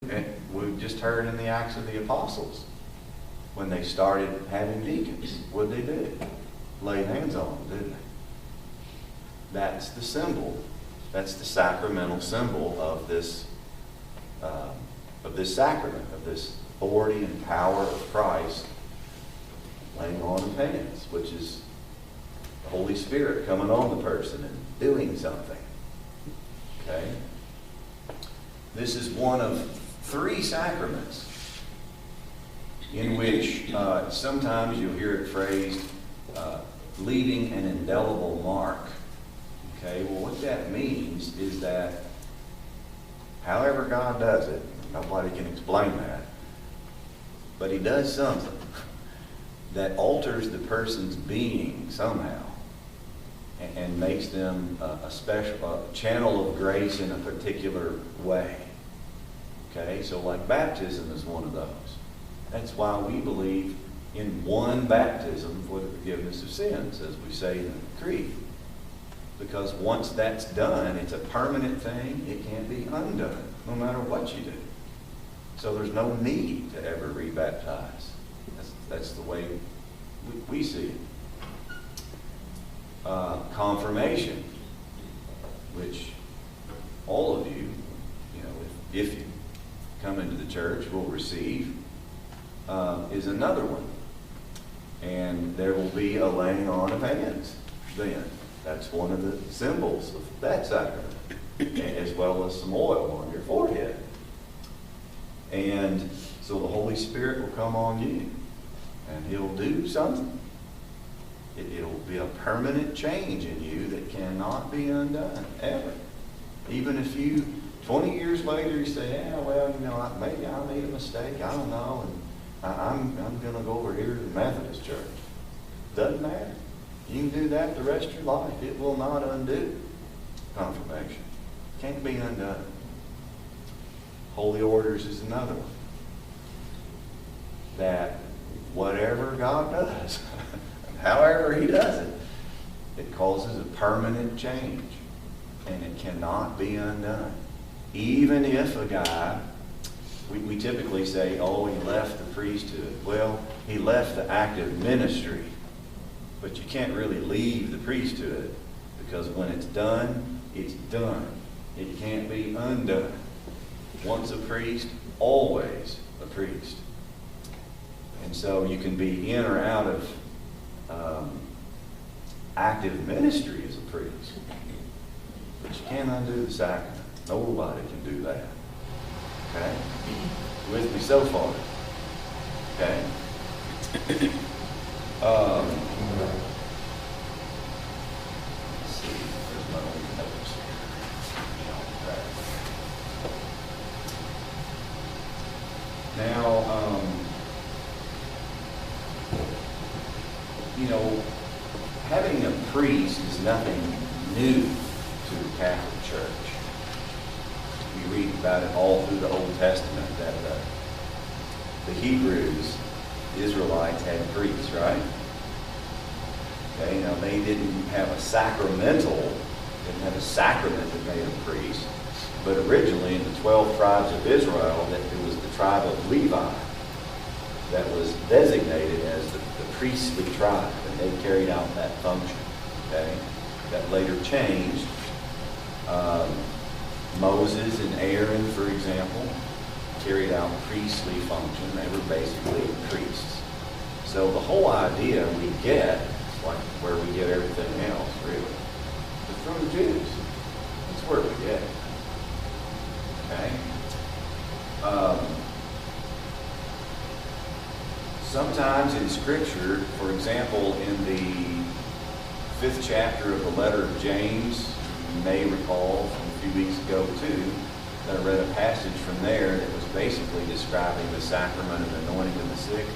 And we just heard in the Acts of the Apostles, when they started having deacons, what did they do? Laid hands on them, didn't they? That's the symbol. That's the sacramental symbol of this sacrament, of this authority and power of Christ laying on of hands, which is the Holy Spirit coming on the person and doing something. Okay? This is one of 3 sacraments in which sometimes you'll hear it phrased, leaving an indelible mark. Okay, well what that means is that however God does it, nobody can explain that, but He does something that alters the person's being somehow and makes them a special channel of grace in a particular way. Okay, so like baptism is one of those. That's why we believe in one baptism for the forgiveness of sins, as we say in the Creed. Because once that's done, it's a permanent thing. It can't be undone, no matter what you do. So there's no need to ever rebaptize. That's the way we see it. Confirmation, which all of you, if you come into the church, will receive, is another one. And there will be a laying on of hands then. That's one of the symbols of that sacrament, as well as some oil on your forehead. And so the Holy Spirit will come on you, and He'll do something. It'll be a permanent change in you that cannot be undone, ever. Even if you, 20 years later, you say, yeah, well, maybe I made a mistake, I don't know, and I'm going to go over here to the Methodist church. Doesn't matter. You can do that the rest of your life. It will not undo confirmation. Can't be undone. Holy orders is another one. That whatever God does, however He does it, it causes a permanent change. And it cannot be undone. Even if a guy, we typically say, oh, he left the priesthood. Well, he left the active ministry. But you can't really leave the priesthood, because when it's done, it's done. It can't be undone. Once a priest, always a priest. And so you can be in or out of active ministry as a priest. But you can't undo the sacrament. Nobody can do that. Okay? With me so far? Okay? Let's see. Where's my own notes here? Now, having a priest is nothing new to the Catholic Church. We read about it all through the Old Testament that the Hebrews, the Israelites, had priests, right? Okay, now they didn't have a sacrament that made a priest, but originally in the 12 tribes of Israel, that it was the tribe of Levi that was designated as the priestly tribe, and they carried out that function. Okay, that later changed. Moses and Aaron, for example, carried out priestly function. They were basically priests. So the whole idea we get, it's like where we get everything else, really, is from the Jews. That's where we get it. Okay? Sometimes in Scripture, for example, in the 5th chapter of the letter of James, you may recall from a few weeks ago too, that I read a passage from there that was basically describing the sacrament of anointing of the sick.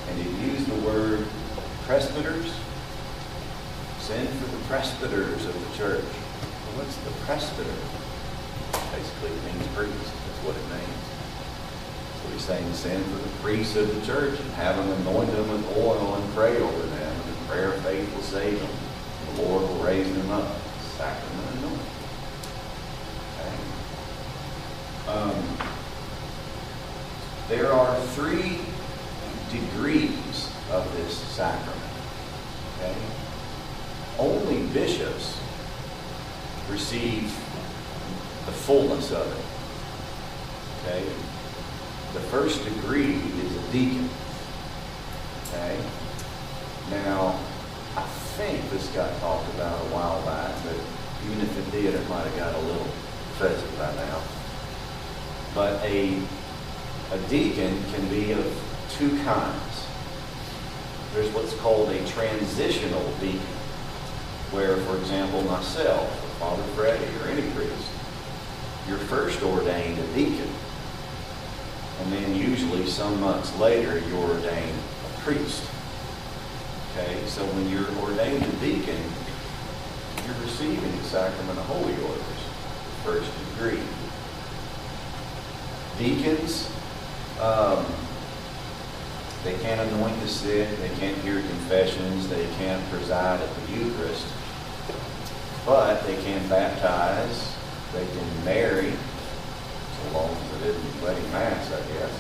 And it used the word presbyters. Send for the presbyters of the church. Well, what's the presbyter? Basically it means priest. That's what it means. So he's saying send for the priests of the church and have them anoint them with oil and pray over them. And the prayer of faith will save them. The Lord will raise them up. Sacrament anointing. Okay. There are 3 degrees of this sacrament. Okay? Only bishops receive the fullness of it. Okay? The first degree is a deacon. Okay? Now, I think this got talked about a while back, but even if it did, it might have got a little fuzzy by now. But a deacon can be of 2 kinds. There's what's called a transitional deacon, where, for example, myself, or Father Freddie, or any priest, you're first ordained a deacon, and then usually some months later you're ordained a priest. Okay, so when you're ordained a deacon, you're receiving the sacrament of holy orders, the first degree. Deacons, they can't anoint the sick, they can't hear confessions, they can't preside at the Eucharist, but they can baptize, they can marry, so long as it isn't wedding mass, I guess.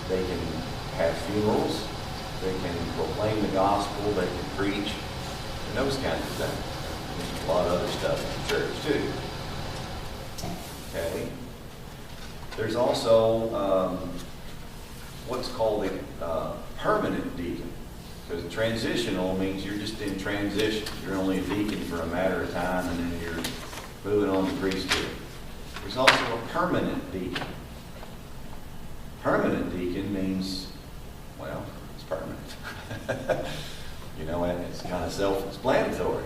They can have funerals, they can proclaim the gospel, they can preach, and those kinds of things. There's a lot of other stuff in the church too. Okay. There's also what's called a permanent deacon. Because transitional means you're just in transition. You're only a deacon for a matter of time, and then you're moving on to priesthood. There's also a permanent deacon. Permanent deacon means, well, it's permanent. You know, it's kind of self-explanatory.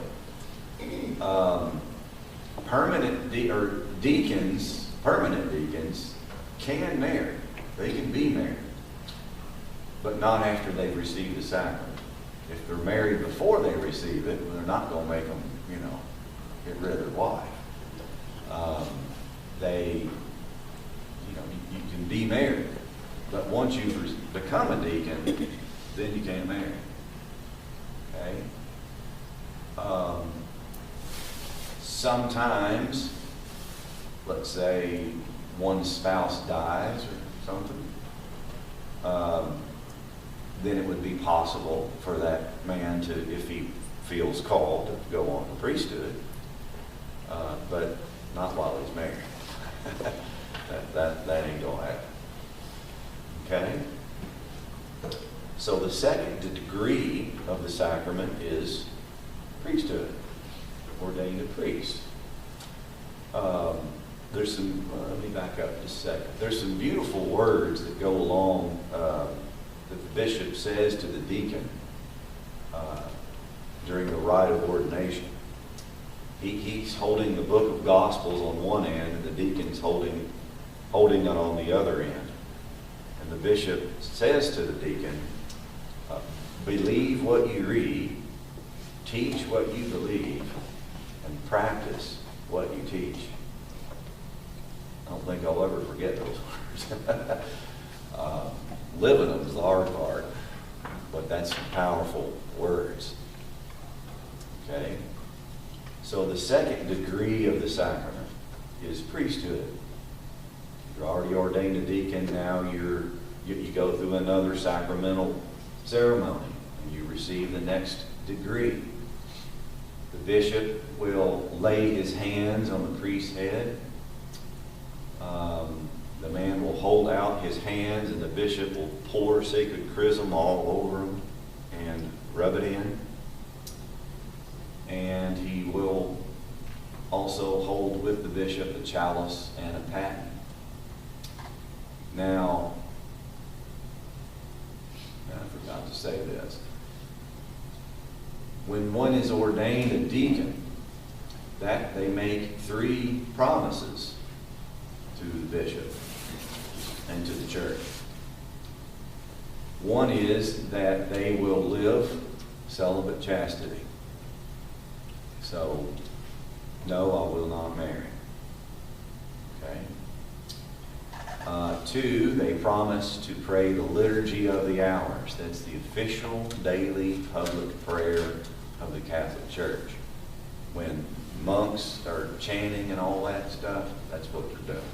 Permanent deacons can marry. They can be married, but not after they've received the sacrament. If they're married before they receive it, they're not going to make them, you know, get rid of their wife. You know, you can be married, but once you become a deacon, then you can't marry. Okay. Sometimes, let's say one spouse dies or something, then it would be possible for that man to, if he feels called, to go on to priesthood, but not while he's married. that ain't gonna happen. Okay? So the second degree of the sacrament is priesthood, ordained a priest. There's some, let me back up just a second. There's some beautiful words that go along that the bishop says to the deacon during the rite of ordination. He's holding the book of Gospels on one end, and the deacon's holding it on the other end. And the bishop says to the deacon, believe what you read, teach what you believe, and practice what you teach. I don't think I'll ever forget those words. Living them is the hard part, but that's some powerful words. Okay? So the second degree of the sacrament is priesthood. You're already ordained a deacon, now you go through another sacramental ceremony, and you receive the next degree. The bishop will lay his hands on the priest's head. The man will hold out his hands, and the bishop will pour sacred chrism all over him and rub it in. And he will also hold with the bishop a chalice and a paten. Now, I forgot to say this. When one is ordained a deacon, that they make 3 promises to the bishop and to the church. One is that they will live celibate chastity. So, no, I will not marry. Okay? 2, they promise to pray the liturgy of the hours. That's the official daily public prayer of the Catholic Church. When monks are chanting and all that stuff, that's what they're doing.